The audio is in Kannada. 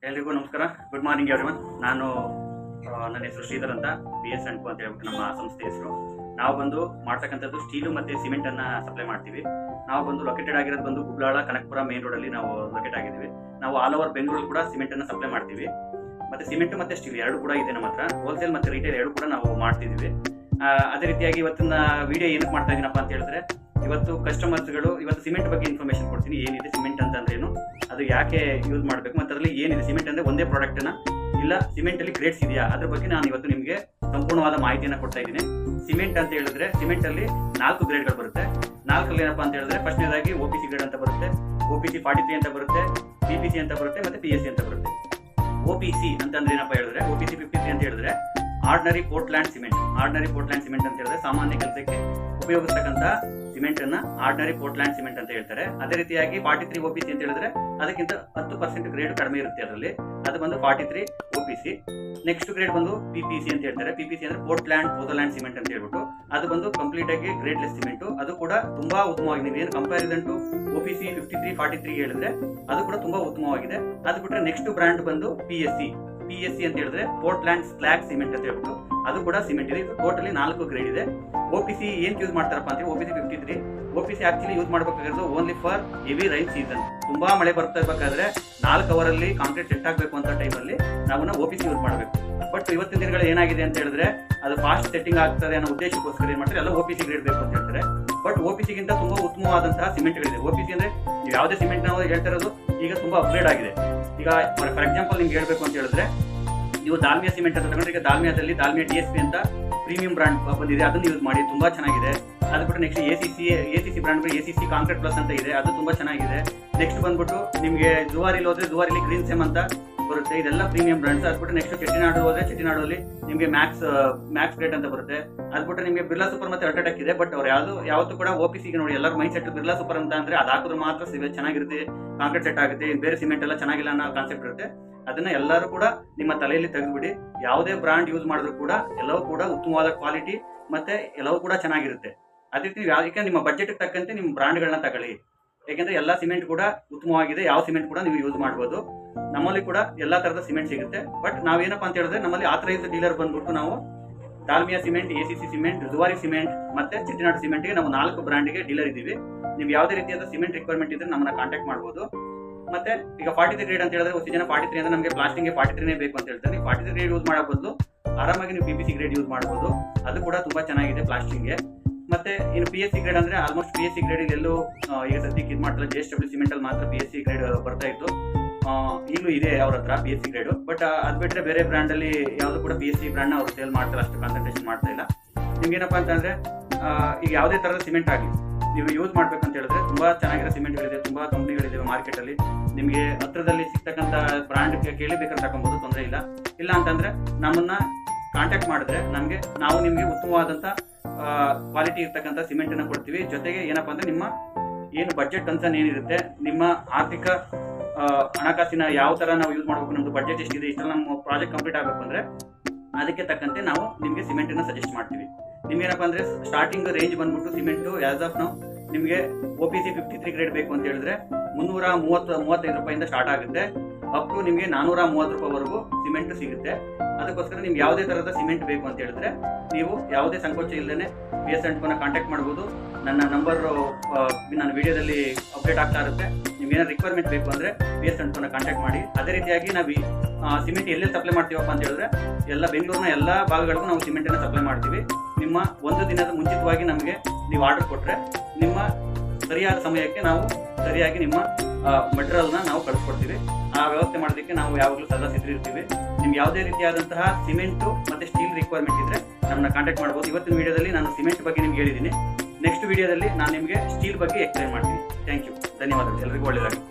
ಎಲ್ರಿಗೂ ನಮಸ್ಕಾರ. Good morning everyone. ನನ್ನ ಹೆಸರು ಶ್ರೀಧರ್ ಅಂತ, BS & Co ಅಂತ ಹೇಳ್ಬಿಟ್ಟು ನಮ್ಮ ಸಂಸ್ಥೆ ಹೆಸರು. ನಾವು ಬಂದು ಮಾಡ್ತಕ್ಕಂಥದ್ದು ಸ್ಟೀಲು ಮತ್ತು ಸಿಮೆಂಟನ್ನು ಸಪ್ಲೈ ಮಾಡ್ತೀವಿ. ನಾವು ಬಂದು ಲೊಕೇಟೆಡ್ ಆಗಿರೋದು ಬಂದು ಗುಬ್ಲಾಳ ಕನಕಪುರ ಮೇನ್ ರೋಡಲ್ಲಿ ನಾವು ಲೊಕೇಟ್ ಆಗಿದ್ದೀವಿ. ನಾವು ಆಲ್ ಓವರ್ ಬೆಂಗಳೂರು ಕೂಡ ಸಿಮೆಂಟನ್ನು ಸಪ್ಲೈ ಮಾಡ್ತೀವಿ. ಮತ್ತು ಸಿಮೆಂಟ್ ಮತ್ತು ಸ್ಟೀಲ್ ಎರಡು ಕೂಡ ಇದೆ ನಮ್ಮ ಹತ್ರ. ಹೋಲ್ಸೇಲ್ ಮತ್ತು ರಿಟೇಲ್ ಎರಡು ಕೂಡ ನಾವು ಮಾಡ್ತಿದ್ದೀವಿ. ಅದೇ ರೀತಿಯಾಗಿ ಇವತ್ತಿನ ವಿಡಿಯೋ ಏನಕ್ಕೆ ಮಾಡ್ತಾ ಇದ್ದೀನಪ್ಪ ಅಂತ ಹೇಳಿದ್ರೆ, ಇವತ್ತು ಕಸ್ಟಮರ್ಸ್ಗಳು ಇವತ್ತು ಸಿಮೆಂಟ್ ಬಗ್ಗೆ ಇನ್ಫಾರ್ಮೇಷನ್ ಕೊಡ್ತೀನಿ. ಏನಿದೆ ಸಿಮೆಂಟ್ ಅಂತಂದ್ರೇನು, ಅದು ಯಾಕೆ ಯೂಸ್ ಮಾಡಬೇಕು, ಮತ್ತು ಅದರಲ್ಲಿ ಏನಿದೆ, ಸಿಮೆಂಟ್ ಅಂದರೆ ಒಂದೇ ಪ್ರಾಡಕ್ಟನ್ನು ಇಲ್ಲ ಸಿಮೆಂಟಲ್ಲಿ ಗ್ರೇಡ್ಸ್ ಇದೆಯಾ, ಅದ್ರ ಬಗ್ಗೆ ನಾನು ಇವತ್ತು ನಿಮಗೆ ಸಂಪೂರ್ಣವಾದ ಮಾಹಿತಿಯನ್ನು ಕೊಡ್ತಾ ಇದ್ದೀನಿ. ಸಿಮೆಂಟ್ ಅಂತ ಹೇಳಿದ್ರೆ ಸಿಮೆಂಟಲ್ಲಿ 4 ಗ್ರೇಡ್ಗಳು ಬರುತ್ತೆ. 4 ಏನಪ್ಪ ಅಂತ ಹೇಳಿದ್ರೆ, ಫಸ್ಟ್ನೇದಾಗಿ OPC ಗ್ರೇಡ್ ಅಂತ ಬರುತ್ತೆ, OPC 43 ಅಂತ ಬರುತ್ತೆ, PPC ಅಂತ ಬರುತ್ತೆ, ಮತ್ತು PSC ಅಂತ ಬರುತ್ತೆ. OPC ಅಂತಂದ್ರೆ ಏನಪ್ಪ ಹೇಳಿದ್ರೆ, OPC 53 ಅಂತ ಹೇಳಿದ್ರೆ ordinary Portland cement. Ordinary Portland cement ಅಂತ ಹೇಳಿದ್ರೆ ಸಾಮಾನ್ಯ ಕೆಲಸಕ್ಕೆ ಉಪಯೋಗಿಸ್ತಕ್ಕಂಥ ಸಿಮೆಂಟ್ ಅನ್ನ ಆರ್ಡಿನರಿ ಪೋರ್ಟ್ಲ್ಯಾಂಡ್ ಸಿಮೆಂಟ್ ಅಂತ ಹೇಳ್ತಾರೆ. ಅದೇ ರೀತಿಯಾಗಿ 43 OPC ಅಂತ ಹೇಳಿದ್ರೆ ಅದಕ್ಕಿಂತ 10% ಗ್ರೇಡ್ ಕಡಿಮೆ ಇರುತ್ತೆ ಅದರಲ್ಲಿ, ಅದು ಬಂದು 43 OPC. ನೆಕ್ಸ್ಟ್ ಗ್ರೇಡ್ ಬಂದು PPC ಅಂತ ಹೇಳ್ತಾರೆ. PPC ಅಂದ್ರೆ ಪೋರ್ಟ್ಲ್ಯಾಂಡ್ ಪೋದರ್ಲ್ಯಾಂಡ್ ಸಿಮೆಂಟ್ ಅಂತ ಹೇಳ್ಬಿಟ್ಟು, ಅದು ಬಂದು ಕಂಪ್ಲೀಟ್ ಆಗಿ ಗ್ರೇಡ್ಲೆಸ್ ಸಿಮೆಂಟ್. ಅದು ಕೂಡ ತುಂಬಾ ಉತ್ತಮವಾಗಿದೆ. ನೀವು ಏನು ಕಂಪ್ಯಾರಿಸನ್ ಟು OPC 53, 43 ಹೇಳಿದ್ರೆ ಅದು ಕೂಡ ತುಂಬಾ ಉತ್ತಮವಾಗಿದೆ. ಅದು ಬಿಟ್ಟರೆ ನೆಕ್ಸ್ಟ್ ಬ್ರ್ಯಾಂಡ್ ಬಂದು PSC ಅಂತ ಹೇಳಿದ್ರೆ ಪೋರ್ಟ್ಲ್ಯಾಂಡ್ ಸ್ಲ್ಯಾಗ್ ಸಿಮೆಂಟ್ ಅಂತ ಹೇಳ್ಬಿಟ್ಟು, ಅದು ಕೂಡ ಸಿಮೆಂಟ್ ಇದೆ. ಇದು ಟೋಟಲಿ 4 ಗ್ರೇಡ್ ಇದೆ. OPC ಏನ್ ಯೂಸ್ ಮಾಡ್ತಾರಪ್ಪ ಅಂತ OPC 53. OPC ಆಕ್ಚುಲಿ ಯೂಸ್ ಮಾಡಬೇಕಾಗಿರೋದು only for heavy rain season. ತುಂಬಾ ಮಳೆ ಬರ್ತಾ ಇರಬೇಕಾದ್ರೆ 4 ಅವರಲ್ಲಿ ಕಾಂಕ್ರೀಟ್ ಸೆಟ್ ಆಗಬೇಕು ಅಂತ ಟೈಮಲ್ಲಿ ನಾವು OPC ಯೂಸ್ ಮಾಡಬೇಕು. ಬಟ್ ಇವತ್ತಿನ ದಿನಗಳು ಏನಾಗಿದೆ ಅಂತ ಹೇಳಿದ್ರೆ, ಅದು ಫಾಸ್ಟ್ ಸೆಟ್ಟಿಂಗ್ ಆಗ್ತದೆ ಅನ್ನೋ ಉದ್ದೇಶಕ್ಕೋಸ್ಕರ ಏನ್ ಮಾಡ್ತಾರೆ, ಎಲ್ಲ OPC ಗ್ರೇಡ್ ಬೇಕು ಅಂತ ಹೇಳ್ತಾರೆ. ಬಟ್ OPC ಗಿಂತ ತುಂಬಾ ಉತ್ತಮವಾದಂತಹ ಸಿಮೆಂಟ್ಗಳಿದೆ. OPC ಅಂದ್ರೆ ನೀವು ಯಾವುದೇ ಸಿಮೆಂಟ್ ನಾವು ಹೇಳ್ತಾ ಇರೋದು ಈಗ ತುಂಬಾ ಅಪ್ಗ್ರೇಡ್ ಆಗಿದೆ. ಈಗ ಫಾರ್ ಎಕ್ಸಾಂಪಲ್ ನಿಮ್ಗೆ ಹೇಳ್ಬೇಕು ಅಂತ ಹೇಳಿದ್ರೆ, ನೀವು ದಾಲ್ಮಿಯಾ ಸಿಮೆಂಟ್ ಅಂತ ತಗೊಂಡ್ರೆ, ಈಗ ದಾಲ್ಮಿಯಾದಲ್ಲಿ ದಾಲ್ಮಿಯಾ DSP ಅಂತ ಪ್ರೀಮಿಯಂ ಬ್ರಾಂಡ್ ಬಂದಿದೆ, ಅದನ್ನು ಯೂಸ್ ಮಾಡಿ ತುಂಬಾ ಚೆನ್ನಾಗಿದೆ. ಅದು ಬಿಟ್ಟು next ACC brand ACC concrete plus ಅಂತ ಇದೆ, ಅದು ತುಂಬಾ ಚೆನ್ನಾಗಿದೆ. ನೆಕ್ಸ್ಟ್ ಬಂದ್ಬಿಟ್ಟು ನಿಮಗೆ ಜುವಾರಿಲಿ ಹೋದ್ರೆ ಜುವಾರಿಲಿ ಗ್ರೀನ್ ಸೆಮ್ ಅಂತ ಬರುತ್ತೆ, ಇದೆಲ್ಲ ಪ್ರೀಮಿಯಂ ಬ್ರಾಂಡ್ಸ್. ಅದು ಬಿಟ್ಟು ನೆಕ್ಸ್ಟ್ ಚೆಟ್ಟಿನಾಡು ಹೋದ್ರೆ ಚೆಟ್ಟಿನಾಡಲ್ಲಿ ನಿಮಗೆ ಮ್ಯಾಕ್ಸ್ ಗ್ರೇಡ್ ಅಂತ ಬರುತ್ತೆ. ಅದು ಬಿಟ್ಟು ನಿಮಗೆ ಬಿರ್ಲಾ ಸೂಪರ್ ಮತ್ತೆ ಅಲ್ಟ್ರಾಟೆಕ್ ಇದೆ. ಬಟ್ ಅವ್ರು ಯಾವತ್ತೂ ಕೂಡ OPC ಗೆ ನೋಡಿ, ಎಲ್ಲರ ಮೈಂಡ್ ಸೆಟ್ ಬಿರ್ಲಾ ಸೂಪರ್ ಅಂತ ಅಂದ್ರೆ ಅದು ಹಾಕಿದ್ರೆ ಮಾತ್ರ ಚೆನ್ನಾಗಿರುತ್ತೆ, ಕಾಂಕ್ರೀಟ್ ಸೆಟ್ ಆಗುತ್ತೆ, ಬೇರೆ ಸಿಮೆಂಟ್ ಎಲ್ಲ ಚೆನ್ನಾಗಿಲ್ಲ ಅನ್ನೋ ಕಾನ್ಸೆಪ್ಟ್ ಇರುತ್ತೆ. ಅದನ್ನ ಎಲ್ಲರೂ ಕೂಡ ನಿಮ್ಮ ತಲೆಯಲ್ಲಿ ತೆಗೆದುಬಿಡಿ. ಯಾವುದೇ ಬ್ರಾಂಡ್ ಯೂಸ್ ಮಾಡಿದ್ರು ಕೂಡ ಎಲ್ಲವೂ ಕೂಡ ಉತ್ತಮವಾದ ಕ್ವಾಲಿಟಿ ಮತ್ತೆ ಎಲ್ಲವೂ ಕೂಡ ಚೆನ್ನಾಗಿರುತ್ತೆ. ಅದೇ ರೀತಿ ನೀವು ಯಾಕೆ ನಿಮ್ಮ ಬಜೆಟ್ ತಕ್ಕಂತೆ ನಿಮ್ಮ ಬ್ರಾಂಡ್ಗಳನ್ನ ತಗೊಳ್ಳಿ. ಯಾಕೆಂದ್ರೆ ಎಲ್ಲ ಸಿಮೆಂಟ್ ಕೂಡ ಉತ್ತಮವಾಗಿದೆ, ಯಾವ ಸಿಮೆಂಟ್ ಕೂಡ ನೀವು ಯೂಸ್ ಮಾಡ್ಬೋದು. ನಮ್ಮಲ್ಲಿ ಕೂಡ ಎಲ್ಲಾ ತರದ ಸಿಮೆಂಟ್ ಸಿಗುತ್ತೆ. ಬಟ್ ನಾವೇನಪ್ಪ ಅಂತ ಹೇಳಿದ್ರೆ, ನಮ್ಮಲ್ಲಿ ಆಥರೈಸ್ಡ್ ಡೀಲರ್ ಬಂದ್ಬಿಟ್ಟು ನಾವು Dalmia cement, ACC cement, Zuari cement ಮತ್ತೆ ಚೆಟ್ಟಿನಾಡು ಸಿಮೆಂಟ್ಗೆ ನಾವು 4 ಬ್ರಾಂಡ್ಗೆ ಡೀಲರ್ ಇದ್ದೀವಿ. ನೀವು ಯಾವುದೇ ರೀತಿಯಾದ ಸಿಮೆಂಟ್ ರಿಕ್ವೈರ್ಮೆಂಟ್ ಇದ್ರೆ ನಮ್ಮನ್ನ ಕಾಂಟ್ಯಾಕ್ಟ್ ಮಾಡ್ಬೋದು. ಮತ್ತೆ ಈಗ 43 ಗ್ರೇಡ್ ಅಂತ ಹೇಳಿದ್ರೆ, ಒಂದು ಜನ 43 ಅಂದ್ರೆ ನಮಗೆ ಪ್ಲಾಸ್ಟಿಂಗ್ಗೆ 43 ಬೇಕು ಅಂತ ಹೇಳ್ತಾರೆ. 43 ಗ್ರೇಡ್ ಯೂಸ್ ಮಾಡೋ ಬದಲು ಆರಾಮಾಗಿ ನೀವು PPC ಗ್ರೇಡ್ ಯೂಸ್ ಮಾಡಬಹುದು, ಅದು ಕೂಡ ತುಂಬಾ ಚೆನ್ನಾಗಿದೆ ಪ್ಲಾಸ್ಟಿಂಗ್ಗೆ. ಮತ್ತೆ ಇನ್ನು PSC ಗ್ರೇಡ್ ಅಂದ್ರೆ ಆಲ್ಮೋಸ್ಟ್ PSC ಗ್ರೇಡ್ ಎಲ್ಲೂ ಈಗ ಸದ್ಯಕ್ಕೆ ಇದು ಮಾಡ್ತಾರೆ. JSW ಸಿಮೆಂಟ್ ಅಲ್ಲಿ ಮಾತ್ರ PSC ಗ್ರೇಡ್ ಬರ್ತಾ ಇತ್ತು, ಈಗಲೂ ಇದೆ ಅವ್ರ ಹತ್ರ PSC ಗ್ರೇಡ್. ಬಟ್ ಅದು ಬಿಟ್ಟರೆ ಬೇರೆ ಬ್ರ್ಯಾಂಡ್ ಅಲ್ಲಿ ಯಾವುದು ಕೂಡ PSC ಬ್ರ್ಯಾಂಡ್ ನ ಅವರು ಸೇಲ್ ಮಾಡ್ತಾರೆ, ಅಷ್ಟು ಕಾನ್ಸಂಟ್ರೇಷನ್ ಮಾಡ್ತಾ ಇಲ್ಲ. ನಿಮ್ಗೆ ಏನಪ್ಪಾ ಅಂತಂದ್ರೆ, ಈಗ ಯಾವುದೇ ತರದ ಸಿಮೆಂಟ್ ಆಗಲಿ ನೀವು ಯೂಸ್ ಮಾಡ್ಬೇಕಂತ ಹೇಳಿದ್ರೆ ತುಂಬಾ ಚೆನ್ನಾಗಿರೋ ಸಿಮೆಂಟ್ಗಳಿದೆ, ತುಂಬಾ ಕಂಪ್ನಿಗಳಿದೆ ಮಾರ್ಕೆಟ್ ಅಲ್ಲಿ. ನಿಮಗೆ ಹತ್ರದಲ್ಲಿ ಸಿಗ್ತಕ್ಕಂಥ ಬ್ರಾಂಡ್ ಕೇಳಿ ಬೇಕಾದ್ರೆ ತಗೊಬೋದು, ತೊಂದರೆ ಇಲ್ಲ. ಇಲ್ಲ ಅಂತಂದ್ರೆ ನಮ್ಮನ್ನ ಕಾಂಟ್ಯಾಕ್ಟ್ ಮಾಡಿದ್ರೆ ನಾವು ನಿಮ್ಗೆ ಉತ್ತಮವಾದಂತ ಕ್ವಾಲಿಟಿ ಇರ್ತಕ್ಕಂಥ ಸಿಮೆಂಟ್ ಅನ್ನ ಕೊಡ್ತೀವಿ. ಜೊತೆಗೆ ಏನಪ್ಪಾ ಅಂದ್ರೆ, ನಿಮ್ಮ ಏನು ಬಜೆಟ್ ಕನ್ಸರ್ನ್ ಏನಿರುತ್ತೆ, ನಿಮ್ಮ ಆರ್ಥಿಕ ಹಣಕಾಸಿನ ಯಾವ ತರ ನಾವು ಯೂಸ್ ಮಾಡಬೇಕು, ನಮ್ದು ಬಜೆಟ್ ಎಷ್ಟಿದೆ, ಇಷ್ಟೆಲ್ಲ ನಮ್ಮ ಪ್ರಾಜೆಕ್ಟ್ ಕಂಪ್ಲೀಟ್ ಆಗಬೇಕು ಅಂದ್ರೆ ಅದಕ್ಕೆ ತಕ್ಕಂತೆ ನಾವು ನಿಮಗೆ ಸಿಮೆಂಟ್ ಅನ್ನ ಸಜೆಸ್ಟ್ ಮಾಡ್ತೀವಿ. ನಿಮ್ಗೇನಪ್ಪ ಅಂದ್ರೆ, ಸ್ಟಾರ್ಟಿಂಗ್ ರೇಂಜ್ ಬಂದ್ಬಿಟ್ಟು ಸಿಮೆಂಟ್ ಆಸ್ ಆಫ್ ನಾವು ನಿಮಗೆ OPC 53 ಗ್ರೇಡ್ ಬೇಕು ಅಂತ ಹೇಳಿದ್ರೆ 335 ರೂಪಾಯಿಂದ ಸ್ಟಾರ್ಟ್ ಆಗುತ್ತೆ, ಅಪ್ ಟು ನಿಮಗೆ 430 ರೂಪಾಯಿವರೆಗೂ ಸಿಮೆಂಟ್ ಸಿಗುತ್ತೆ. ಅದಕ್ಕೋಸ್ಕರ ನಿಮ್ಗೆ ಯಾವುದೇ ತರಹದ ಸಿಮೆಂಟ್ ಬೇಕು ಅಂತ ಹೇಳಿದ್ರೆ ನೀವು ಯಾವುದೇ ಸಂಕೋಚ ಇಲ್ಲದೆ BS & Co ಕಾಂಟ್ಯಾಕ್ಟ್ ಮಾಡ್ಬೋದು. ನನ್ನ ನಂಬರ್ ನಾನು ವಿಡಿಯೋದಲ್ಲಿ ಅಪ್ಡೇಟ್ ಆಗ್ತಾ ಇರುತ್ತೆ. ನಿಮ್ಗೆ ಏನಾದ್ರು ರಿಕ್ವೈರ್ಮೆಂಟ್ ಬೇಕು ಅಂದ್ರೆ BS & Co ಕಾಂಟ್ಯಾಕ್ಟ್ ಮಾಡಿ. ಅದೇ ರೀತಿಯಾಗಿ ನಾವು ಸಿಮೆಂಟ್ ಎಲ್ಲೆಲ್ಲಿ ಸಪ್ಲೈ ಮಾಡ್ತೀವಪ್ಪ ಅಂತ ಹೇಳಿದ್ರೆ, ಎಲ್ಲ ಬೆಂಗಳೂರಿನ ಎಲ್ಲ ಭಾಗಗಳಿಗೂ ನಾವು ಸಿಮೆಂಟನ್ನು ಸಪ್ಲೈ ಮಾಡ್ತೀವಿ. ನಿಮ್ಮ ಒಂದು ದಿನದ ಮುಂಚಿತವಾಗಿ ನಮಗೆ ನೀವು ಆರ್ಡರ್ ಕೊಟ್ಟರೆ ನಿಮ್ಮ ಸರಿಯಾದ ಸಮಯಕ್ಕೆ ನಾವು ಸರಿಯಾಗಿ ನಿಮ್ಮ ಮೆಟೀರಿಯಲ್ನ ನಾವು ಕಳಿಸ್ಕೊಡ್ತೀವಿ. ಆ ವ್ಯವಸ್ಥೆ ಮಾಡೋದಕ್ಕೆ ನಾವು ಯಾವಾಗಲೂ ಸದಾ ಸಿದ್ಧರಿರ್ತೀವಿ. ನಿಮ್ಗೆ ಯಾವುದೇ ರೀತಿಯಾದಂತಹ ಸಿಮೆಂಟು ಮತ್ತು ಸ್ಟೀಲ್ ರಿಕ್ವೈರ್ಮೆಂಟ್ ಇದ್ದರೆ ನಮ್ಮನ್ನ ಕಾಂಟ್ಯಾಕ್ಟ್ ಮಾಡ್ಬೋದು. ಇವತ್ತಿನ ವಿಡಿಯೋದಲ್ಲಿ ನಾನು ಸಿಮೆಂಟ್ ಬಗ್ಗೆ ನಿಮ್ಗೆ ಹೇಳಿದ್ದೀನಿ. ನೆಕ್ಸ್ಟ್ ವಿಡಿಯೋದಲ್ಲಿ ನಾನು ನಿಮಗೆ ಸ್ಟೀಲ್ ಬಗ್ಗೆ ಎಕ್ಸ್ಪ್ಲೈನ್ ಮಾಡ್ತೀನಿ. ಥ್ಯಾಂಕ್ ಯು, ಧನ್ಯವಾದಗಳು. ಎಲ್ಲರಿಗೂ ಒಳ್ಳೆಯದಾಗಲಿ.